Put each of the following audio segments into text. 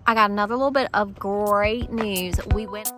I got another little bit of great news. We went...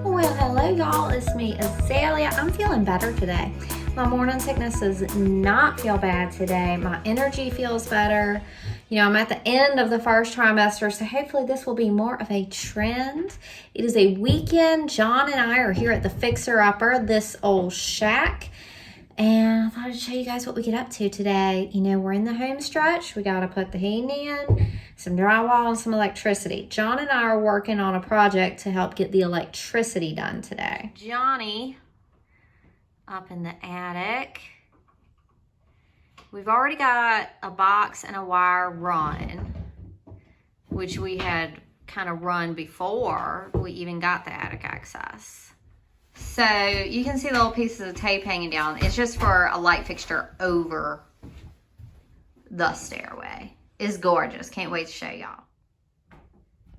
Well, hello y'all, it's me, Azalea. I'm feeling better today. My morning sickness does not feel bad today. My energy feels better. You know, I'm at the end of the first trimester, so hopefully this will be more of a trend. It is a weekend. John and I are here at the Fixer Upper, this old shack. And I thought I'd show you guys what we get up to today. You know, we're in the home stretch. We got to put the heating in, some drywall, and some electricity. John and I are working on a project to help get the electricity done today. Johnny up in the attic. We've already got a box and a wire run, which we had kind of run before we even got the attic access. So you can see little pieces of tape hanging down. It's just for a light fixture over the stairway. It's gorgeous. Can't wait to show y'all.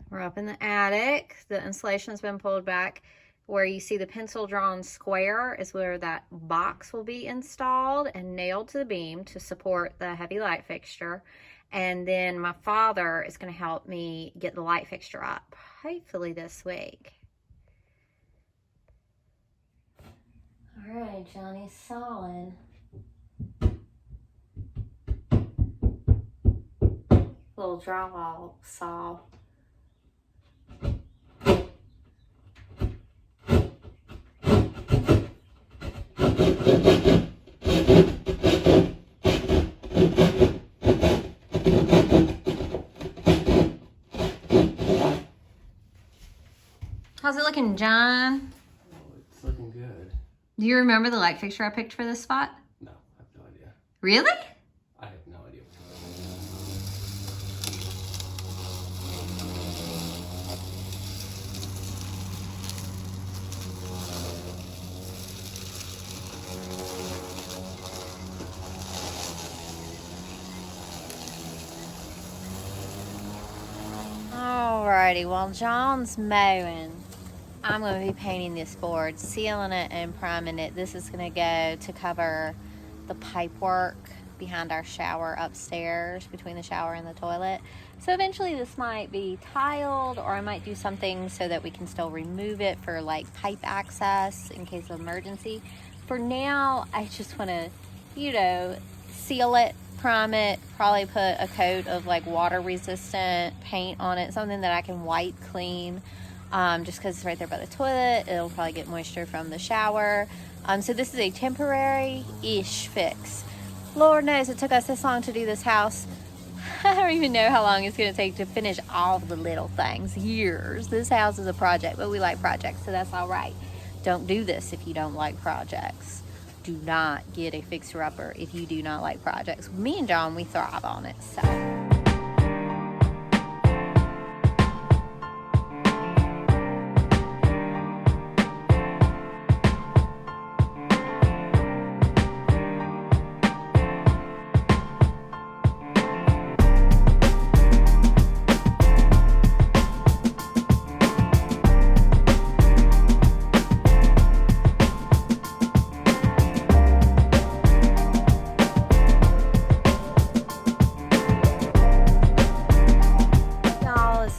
We're up in the attic. The insulation's been pulled back. Where you see the pencil drawn square is where that box will be installed and nailed to the beam to support the heavy light fixture. And then my father is going to help me get the light fixture up, hopefully this week. All right, Johnny's sawing. Little drywall saw. How's it looking, John? Oh, it's looking good. Do you remember the light fixture I picked for this spot? No, I have no idea. Really? I have no idea. Alrighty, while John's mowing, I'm going to be painting this board, sealing it and priming it. This is going to go to cover the pipe work behind our shower upstairs, between the shower and the toilet. So eventually this might be tiled, or I might do something so that we can still remove it for like pipe access in case of emergency. For now, I just want to, you know, seal it, prime it, probably put a coat of like water resistant paint on it, something that I can wipe clean. Just because it's right there by the toilet, it'll probably get moisture from the shower. So this is a temporary-ish fix. Lord knows it took us this long to do this house. I don't even know how long it's going to take to finish all the little things. Years. This house is a project, but we like projects, so that's all right. Don't do this if you don't like projects. Do not get a fixer-upper if you do not like projects. Me and John, we thrive on it, so...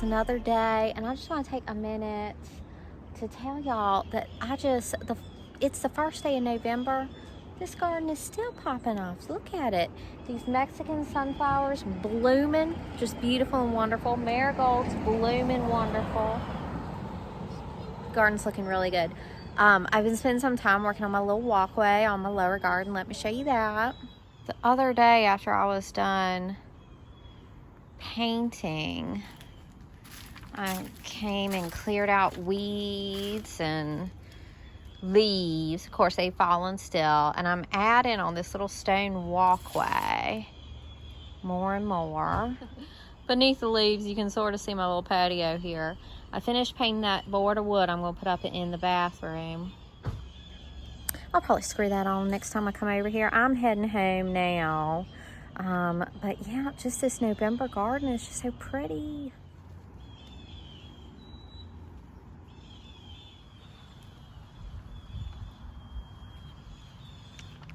Another day, and I just want to take a minute to tell y'all that it's the first day in November. This garden is still popping off. Look at it. These Mexican sunflowers blooming, just beautiful and wonderful. Marigolds blooming wonderful. Garden's looking really good. I've been spending some time working on my little walkway on my lower garden. Let me show you that. The other day after I was done painting, I came and cleared out weeds and leaves. Of course, they've fallen still. And I'm adding on this little stone walkway more and more. Beneath the leaves, you can sort of see my little patio here. I finished painting that board of wood I'm going to put up in the bathroom. I'll probably screw that on next time I come over here. I'm heading home now. But yeah, just this November garden is just so pretty.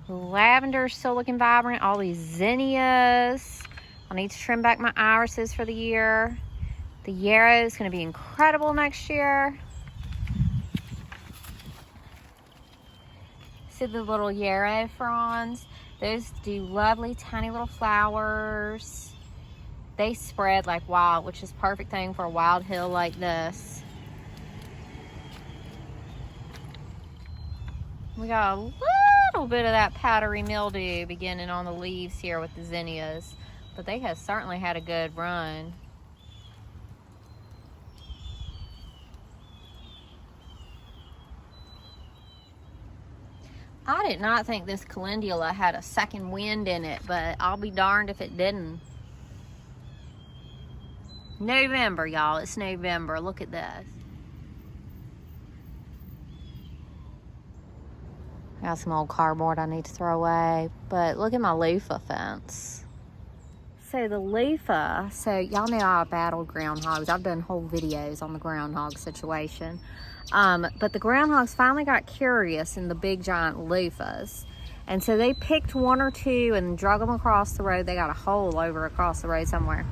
Lavender's still looking vibrant. All these zinnias. I need to trim back my irises for the year. The yarrow is going to be incredible next year. See the little yarrow fronds? Those do lovely tiny little flowers. They spread like wild, which is perfect thing for a wild hill like this. We got a little bit of that powdery mildew beginning on the leaves here with the zinnias, but they have certainly had a good run. I did not think this calendula had a second wind in it, but I'll be darned if it didn't. November, y'all. It's November. Look at this. I got some old cardboard I need to throw away, but look at my loofah fence. So the loofah, so y'all know I battle groundhogs. I've done whole videos on the groundhog situation. But the groundhogs finally got curious in the big giant loofahs. And so they picked one or two and drug them across the road. They got a hole over across the road somewhere.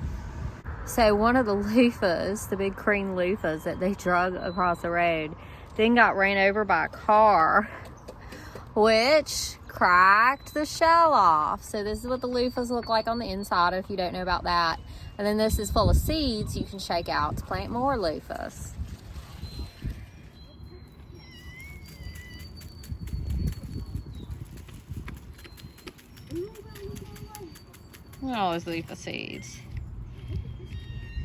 So one of the loofahs, the big green loofahs that they drug across the road, then got ran over by a car, which cracked the shell off. So this is what the loofahs look like on the inside, if you don't know about that. And then this is full of seeds you can shake out to plant more loofahs. Look at all those loofah seeds.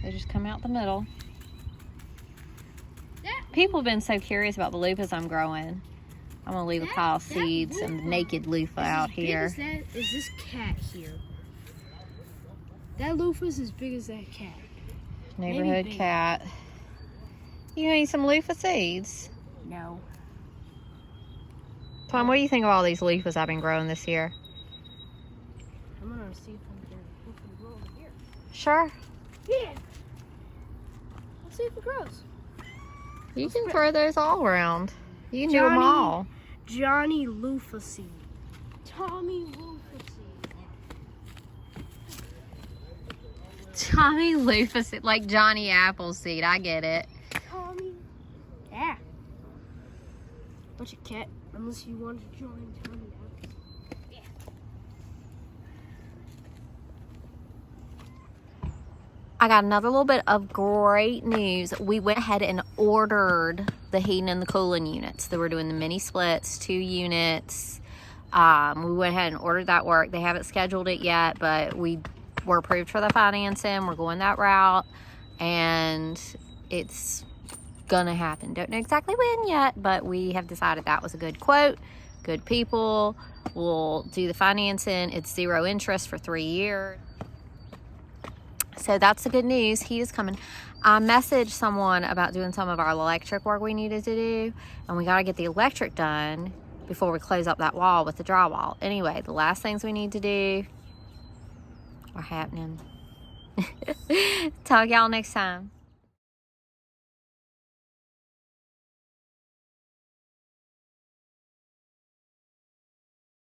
They just come out the middle. People have been so curious about the loofahs I'm growing. I'm gonna leave a pile of seeds and naked loofah out here. Is this cat here? That loofah is as big as that cat. Neighborhood cat. You need some loofah seeds? No. Tom, what do you think of all these loofahs I've been growing this year? I'm gonna see if I can grow over here. Sure. Yeah. Let's see if it grows. You can throw those all around. You can do them all. Johnny loofah seed. Tommy loofah seed. Tommy loofah seed, like Johnny Appleseed. I get it. Tommy. Yeah. Bunch of cat. Unless you want to join Tommy Appleseed. Yeah. I got another little bit of great news. We went ahead and ordered the heating and the cooling units. They were doing the mini splits, 2 units. We went ahead and ordered that work. They haven't scheduled it yet, but we were approved for the financing. We're going that route, and it's gonna happen. Don't know exactly when yet, but we have decided that was a good quote, good people. We'll do the financing. It's 0 interest for 3 years. So that's the good news. He is coming. I messaged someone about doing some of our electric work we needed to do, and we got to get the electric done before we close up that wall with the drywall. Anyway, the last things we need to do are happening. Talk y'all next time.